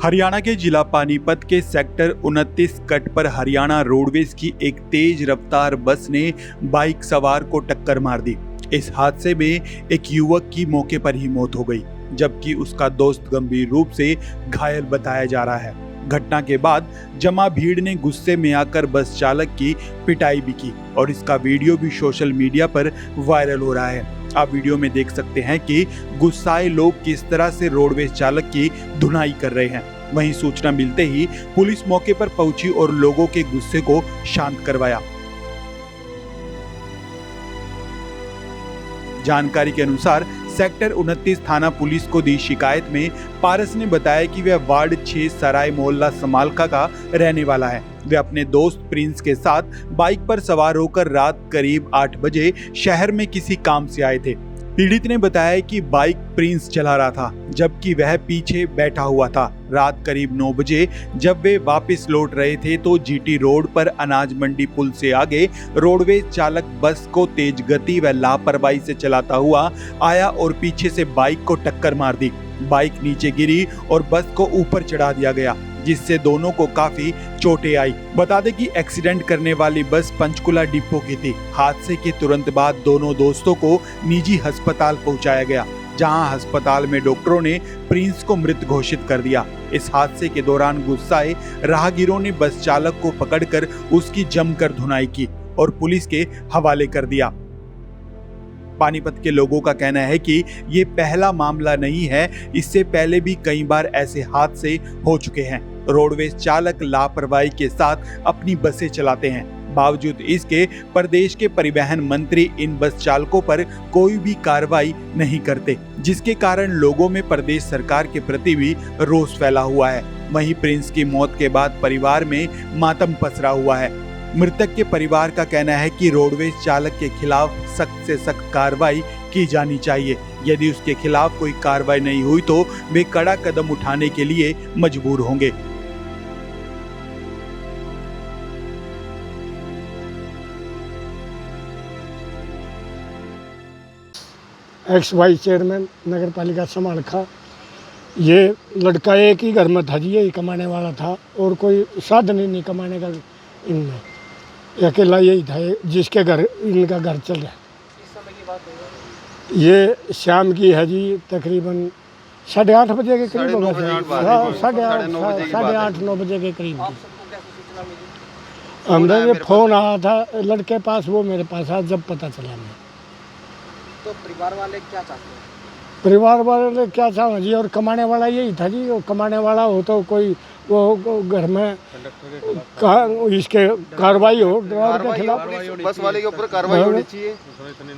हरियाणा के जिला पानीपत के सेक्टर 29 कट पर हरियाणा रोडवेज की एक तेज रफ्तार बस ने बाइक सवार को टक्कर मार दी। इस हादसे में एक युवक की मौके पर ही मौत हो गई, जबकि उसका दोस्त गंभीर रूप से घायल बताया जा रहा है। घटना के बाद जमा भीड़ ने गुस्से में आकर बस चालक की पिटाई भी की और इसका वीडियो भी सोशल मीडिया पर वायरल हो रहा है। आप वीडियो में देख सकते हैं कि गुस्साए लोग किस तरह से रोडवेज चालक की धुनाई कर रहे हैं। वहीं सूचना मिलते ही पुलिस मौके पर पहुंची और लोगों के गुस्से को शांत करवाया। जानकारी के अनुसार सेक्टर 29 थाना पुलिस को दी शिकायत में पारस ने बताया कि वह वार्ड 6 सराय मोहल्ला समालखा का रहने वाला है। वे अपने दोस्त प्रिंस के साथ बाइक पर सवार होकर रात करीब 8 बजे शहर में किसी काम से आए थे। पीड़ित ने बताया कि बाइक प्रिंस चला रहा था, जबकि वह पीछे बैठा हुआ था। रात करीब 9 बजे जब वे वापस लौट रहे थे तो जीटी रोड पर अनाज मंडी पुल से आगे रोडवेज चालक बस को तेज गति व लापरवाही से चलाता हुआ आया और पीछे से बाइक को टक्कर मार दी। बाइक नीचे गिरी और बस को ऊपर चढ़ा दिया गया, जिससे दोनों को काफी चोटें आई। बता दें कि एक्सीडेंट करने वाली बस पंचकुला डिपो की थी। हादसे के तुरंत बाद दोनों दोस्तों को निजी अस्पताल पहुंचाया गया, जहां अस्पताल में डॉक्टरों ने प्रिंस को मृत घोषित कर दिया। इस हादसे के दौरान गुस्साए राहगीरों ने बस चालक को पकड़कर उसकी जमकर धुनाई की और पुलिस के हवाले कर दिया। पानीपत के लोगों का कहना है कि ये पहला मामला नहीं है, इससे पहले भी कई बार ऐसे हादसे हो चुके हैं। रोडवेज चालक लापरवाही के साथ अपनी बसें चलाते हैं। बावजूद इसके प्रदेश के परिवहन मंत्री इन बस चालकों पर कोई भी कार्रवाई नहीं करते, जिसके कारण लोगों में प्रदेश सरकार के प्रति भी रोष फैला हुआ है। वहीं प्रिंस की मौत के बाद परिवार में मातम पसरा हुआ है। मृतक के परिवार का कहना है कि रोडवेज चालक के खिलाफ सख्त से सख्त कार्रवाई की जानी चाहिए। यदि उसके खिलाफ कोई कार्रवाई नहीं हुई तो वे कड़ा कदम उठाने के लिए मजबूर होंगे। एक्स वाइस चेयरमैन नगर पालिका समालखा। ये लड़का एक ही घर में था जी, यही कमाने वाला था और कोई साधन ही नहीं कमाने का इनमें। अकेला यही था जिसके घर इनका घर चल रहा है। इस समय की बात है ये शाम की है जी, तकरीबन 8:30 बजे के करीब होगा। 8:30-9 बजे के करीब। आप सबको कैसे सूचना मिली? हमने ये फ़ोन आया था लड़के पास, वो मेरे पास आया जब पता चला। मैं तो परिवार वाले क्या चाहते हैं? परिवार वाले क्या चाहें जी, और कमाने वाला यही था जी। वो कमाने वाला हो तो कोई वो घर में इसके कार्रवाई हो, ड्राइवर के खिलाफ बस वाले के ऊपर कार्रवाई होनी चाहिए।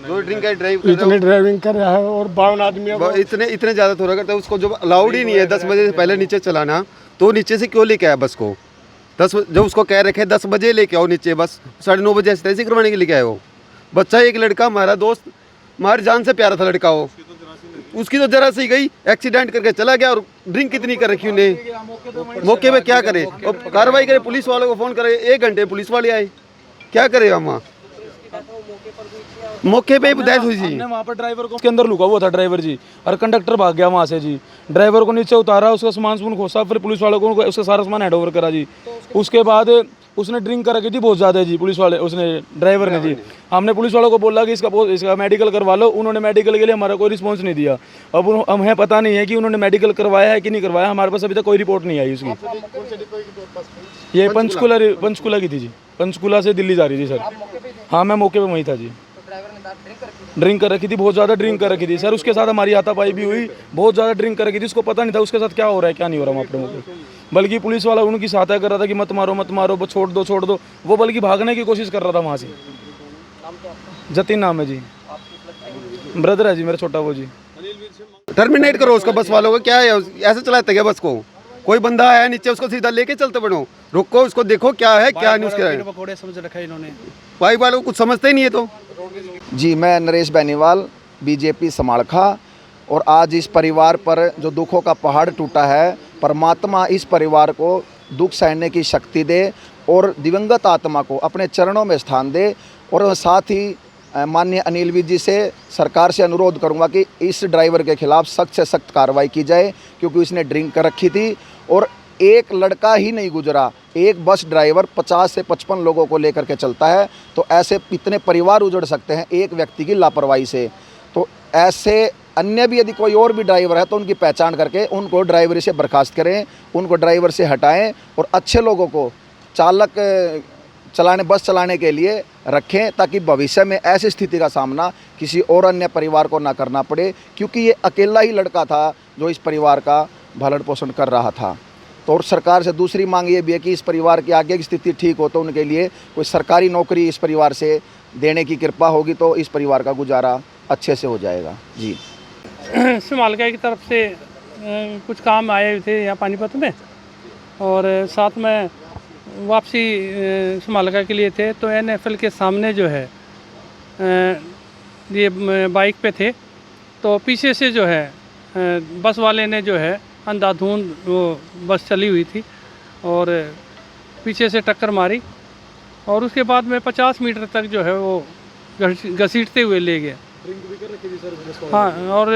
जो ड्रिंक एंड ड्राइव इतनी ड्राइविंग कर रहा है और 52 आदमी इतने ज़्यादा थोड़ा करता है, उसको जो अलाउड ही नहीं है 10 बजे से पहले नीचे चलाना, तो नीचे से क्यों लेके आया बस को? 10 जो उसको कह रखे 10 बजे लेके आओ नीचे, बस 9:30 बजे ऐसे करवाने के लिए आए वो बच्चा। एक लड़का हमारा दोस्त, हमारी जान से प्यारा था लड़का, वो उसकी तो जरा सी गई, एक्सीडेंट करके चला गया। और ड्रिंक कितनी कर रखी उन्हें, मौके पे क्या करे? और कार्रवाई करे, पुलिस वालों को फ़ोन करे। 1 घंटे पुलिस वाले आए, क्या करे हम वहाँ? मौके पे डेथ हुई जी। वहाँ पर ड्राइवर को उसके अंदर लुका हुआ था ड्राइवर जी, और कंडक्टर भाग गया वहाँ से जी। ड्राइवर को नीचे उतारा, उसका सामान सुमान खोसा, फिर पुलिस वालों को उसका सारा सामान हैंड ओवर करा जी। उसके बाद उसने ड्रिंक कर रखी थी बहुत ज़्यादा जी, पुलिस वाले उसने ड्राइवर ने जी। हमने पुलिस वालों को बोला कि इसका मेडिकल करवा लो, उन्होंने मेडिकल के लिए हमारा कोई रिस्पॉन्स नहीं दिया। अब हमें पता नहीं है कि उन्होंने मेडिकल करवाया है कि नहीं करवाया, हमारे पास अभी तक कोई रिपोर्ट नहीं आई उसकी। ये पंचकुला की थी जी, पंचकुला से दिल्ली जा रही थी सर। हाँ, मैं मौके पर वहीं था जी। ड्रिंक कर रखी थी, बहुत ज़्यादा ड्रिंक कर रखी थी सर। उसके साथ हमारी हाथापाई भी हुई, बहुत ज़्यादा ड्रिंक कर रखी थी। उसको पता नहीं था उसके साथ क्या हो रहा है क्या नहीं हो रहा वहाँ पर मौके। बल्कि पुलिस वाला उनकी सहायता कर रहा था कि मत मारो मत मारो, छोड़ दो। वो बल्कि भागने की कोशिश कर रहा था वहाँ से। जतिन नाम है जी, ब्रदर है जी मेरा छोटा वो जी। टर्मिनेट करो उसको, बस वालों को क्या है, ऐसे चलाते क्या बस को? कोई बंदा आया नीचे, उसको सीधा लेके चलते बढ़ो, रुको उसको देखो क्या है क्या नहीं। उसके पकौड़े समझ रखा है इन्होंने, भाई वालों को कुछ समझते ही नहीं है। तो जी, मैं नरेश बेनीवाल, बीजेपी समालखा। और आज इस परिवार पर जो दुखों का पहाड़ टूटा है, परमात्मा इस परिवार को दुख सहने की शक्ति दे और दिवंगत आत्मा को अपने चरणों में स्थान दे। और साथ ही माननीय अनिल विज जी से, सरकार से अनुरोध करूंगा कि इस ड्राइवर के खिलाफ सख्त से सख्त कार्रवाई की जाए, क्योंकि उसने ड्रिंक कर रखी थी और एक लड़का ही नहीं गुजरा, एक बस ड्राइवर 50 से 55 लोगों को लेकर के चलता है। तो ऐसे इतने परिवार उजड़ सकते हैं एक व्यक्ति की लापरवाही से। तो ऐसे अन्य भी यदि कोई और भी ड्राइवर है तो उनकी पहचान करके उनको ड्राइवरी से बर्खास्त करें, उनको ड्राइवर से हटाएं और अच्छे लोगों को बस चलाने के लिए रखें, ताकि भविष्य में ऐसी स्थिति का सामना किसी और अन्य परिवार को ना करना पड़े, क्योंकि ये अकेला ही लड़का था जो इस परिवार का भरण पोषण कर रहा था। तो और सरकार से दूसरी मांग ये भी है कि इस परिवार की आगे की स्थिति ठीक हो तो उनके लिए कोई सरकारी नौकरी इस परिवार से देने की कृपा होगी तो इस परिवार का गुजारा अच्छे से हो जाएगा। जी समालका की तरफ से कुछ काम आए हुए थे यहाँ पानीपत में, और साथ में वापसी समालका के लिए थे। तो NFL के सामने जो है ये बाइक पे थे, तो पीछे से जो है बस वाले ने जो है अंधाधुंध वो बस चली हुई थी और पीछे से टक्कर मारी, और उसके बाद में 50 मीटर तक जो है वो घसीटते हुए ले गया। हाँ, और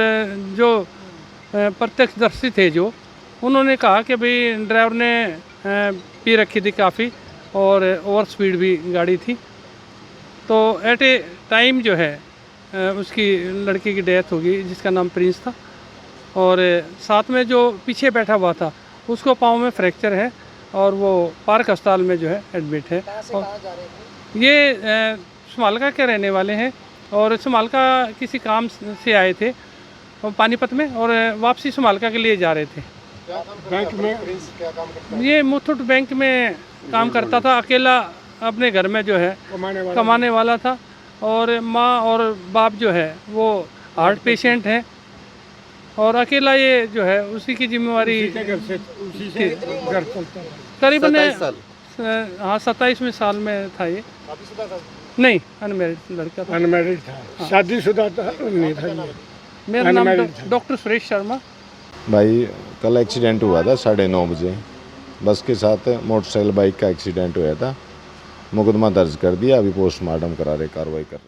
जो प्रत्यक्षदर्शी थे जो उन्होंने कहा कि भाई ड्राइवर ने पी रखी थी काफ़ी और ओवर स्पीड भी गाड़ी थी। तो एट ए टाइम जो है उसकी लड़की की डेथ हो गई जिसका नाम प्रिंस था, और साथ में जो पीछे बैठा हुआ था उसको पाँव में फ्रैक्चर है और वो पार्क अस्पताल में जो है एडमिट है। ये समालका के रहने वाले हैं और समालका किसी काम से आए थे पानीपत में और वापसी समालका के लिए जा रहे थे। बैंक में ये मुथूट बैंक में काम करता था, अकेला अपने घर में जो है कमाने वाला था, और माँ और बाप जो है वो हार्ट पेशेंट हैं, और अकेला ये जो है उसी की जिम्मेवारी घर चलता है। करीबन 27 साल। हाँ 27वें साल में था ये। नहीं, अनमैरिड लड़का था। अनमैरिड था, शादीशुदा था नहीं था ये। मेरा नाम Unmarried था। डॉक्टर सुरेश शर्मा। भाई कल एक्सीडेंट हुआ था 9:30 बजे, बस के साथ मोटरसाइकिल बाइक का एक्सीडेंट हुआ था। मुकदमा दर्ज कर दिया, अभी पोस्टमार्टम करा रहे, कार्रवाई कर रहे।